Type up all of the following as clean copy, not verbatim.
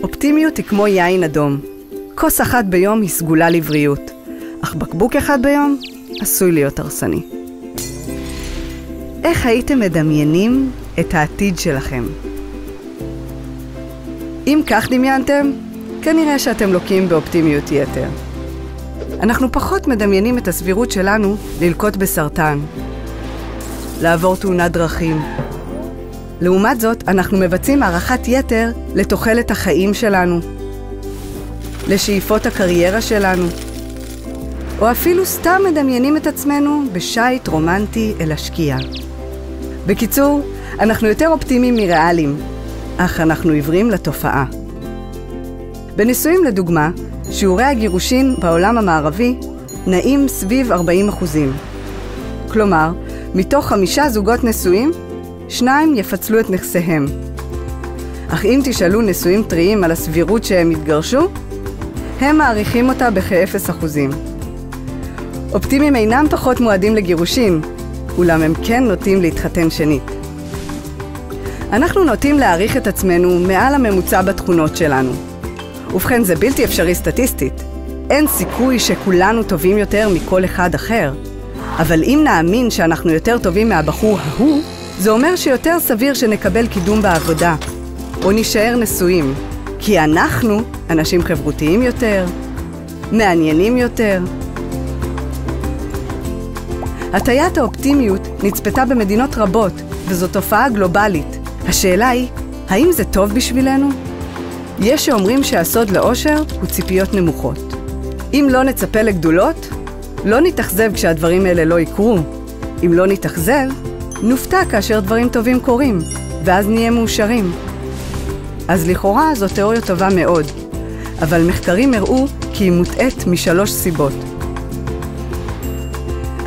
אופטימיות היא כמו יין אדום. כוס אחת ביום היא סגולה לבריאות, אך בקבוק אחד ביום עשוי להיות הרסני. איך הייתם מדמיינים את העתיד שלכם? אם כך דמיינתם, כנראה שאתם לוקים באופטימיות יתר. אנחנו פחות מדמיינים את הסבירות שלנו ללקות בסרטן, לעבור תאונת דרכים. לעומת זאת, אנחנו מבצעים הערכת יתר לתוחלת החיים שלנו, לשאיפות הקריירה שלנו, או אפילו סתם מדמיינים את עצמנו בשייט רומנטי אל השקיעה. בקיצור, אנחנו יותר אופטימיים מריאליים, אך אנחנו עיוורים לתופעה. בנישואים לדוגמה, שיעורי הגירושין בעולם המערבי נעים סביב 40%. כלומר, מתוך 5 זוגות נשואים, 2 יפצלו את נכסיהם. אך אם תשאלו נשואים טריים על הסבירות שהם יתגרשו, הם מעריכים אותה בכ-0%. אופטימיים אינם פחות מועדים לגירושין, אולם הם כן נוטים להתחתן שנית. אנחנו נוטים להעריך את עצמנו מעל הממוצע בתכונות שלנו. ובכן, זה בלתי אפשרי סטטיסטית. אין סיכוי שכולנו טובים יותר מכל אחד אחר. אבל אם נאמין שאנחנו יותר טובים מהבחור ההוא, זה אומר שיותר סביר שנקבל קידום בעבודה, או נשאר נשואים. כי אנחנו אנשים חברותיים יותר, מעניינים יותר. הטיית האופטימיות נצפתה במדינות רבות, וזו תופעה גלובלית. השאלה היא, האם זה טוב בשבילנו? יש שאומרים שהסוד לאושר הוא ציפיות נמוכות. אם לא נצפה לגדולות, לא נתאכזב כשהדברים האלה לא יקרו. אם לא נתאכזב, נופתע כאשר דברים טובים קורים, ואז נהיה מאושרים. אז לכאורה זו תיאוריה טובה מאוד, אבל מחקרים הראו כי היא מוטעית מ3 סיבות.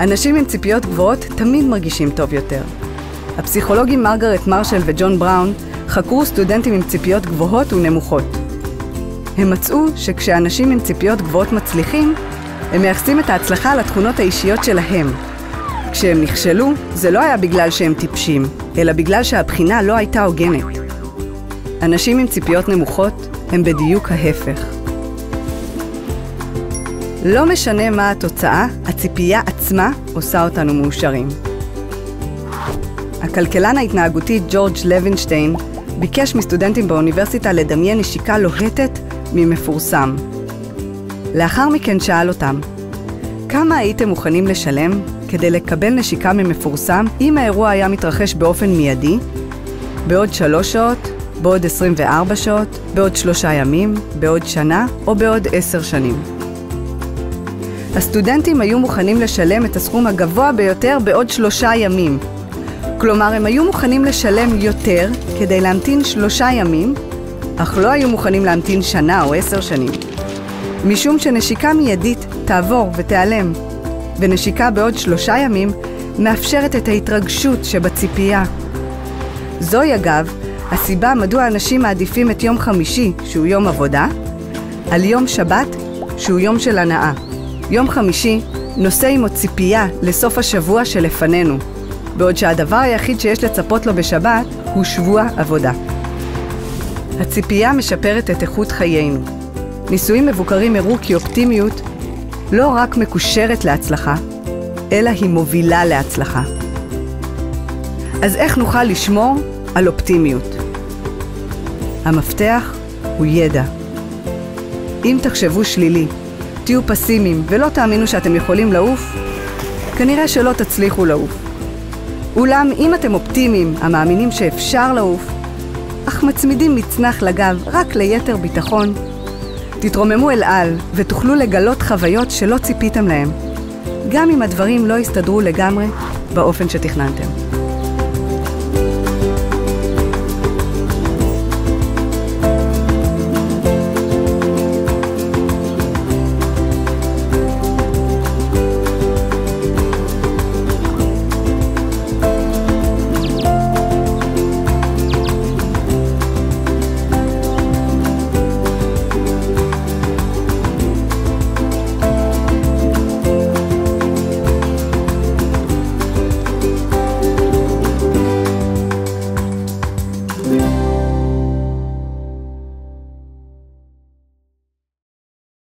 אנשים עם ציפיות גבוהות תמיד מרגישים טוב יותר. הפסיכולוגים מרגרט מרשל וג'ון בראון חקרו סטודנטים עם ציפיות גבוהות ונמוכות. הם מצאו שכשאנשים עם ציפיות גבוהות מצליחים, הם מייחסים את ההצלחה לתכונות האישיות שלהם. כשהם נכשלו, זה לא היה בגלל שהם טיפשים, אלא בגלל שהבחינה לא הייתה הוגנת. אנשים עם ציפיות נמוכות הם בדיוק ההפך. לא משנה מה התוצאה, הציפייה עצמה עושה אותנו מאושרים. הכלכלן ההתנהגותי ג'ורג' לוינשטיין ביקש מסטודנטים באוניברסיטה לדמיין נשיקה לוהטת ממפורסם. לאחר מכן שאל אותם, כמה הייתם מוכנים לשלם כדי לקבל נשיקה ממפורסם אם האירוע היה מתרחש באופן מיידי, בעוד 3 שעות, בעוד 24 שעות, בעוד 3 ימים, בעוד שנה או בעוד 10 שנים? הסטודנטים היו מוכנים לשלם את הסכום הגבוה ביותר בעוד 3 ימים. כלומר, הם היו מוכנים לשלם יותר כדי להמתין 3 ימים, אך לא היו מוכנים להמתין שנה או 10 שנים. משום שנשיקה מיידית תעבור ותיעלם, ונשיקה בעוד 3 ימים מאפשרת את ההתרגשות שבציפייה. זוהי אגב הסיבה מדוע אנשים מעדיפים את יום חמישי, שהוא יום עבודה, על יום שבת, שהוא יום של הנאה. יום חמישי נושא עמו ציפייה לסוף השבוע שלפנינו, בעוד שהדבר היחיד שיש לצפות לו בשבת הוא שבוע עבודה. הציפייה משפרת את איכות חיינו. ניסויים מבוקרים הראו כי אופטימיות לא רק מקושרת להצלחה, אלא היא מובילה להצלחה. אז איך נוכל לשמור על אופטימיות? המפתח הוא ידע. אם תחשבו שלילי, תהיו פסימיים ולא תאמינו שאתם יכולים לעוף, כנראה שלא תצליחו לעוף. אולם אם אתם אופטימיים המאמינים שאפשר לעוף, אך מצמידים מצנח לגב רק ליתר ביטחון, תתרוממו אל על ותוכלו לגלות חוויות שלא ציפיתם להם, גם אם הדברים לא יסתדרו לגמרי באופן שתכננתם.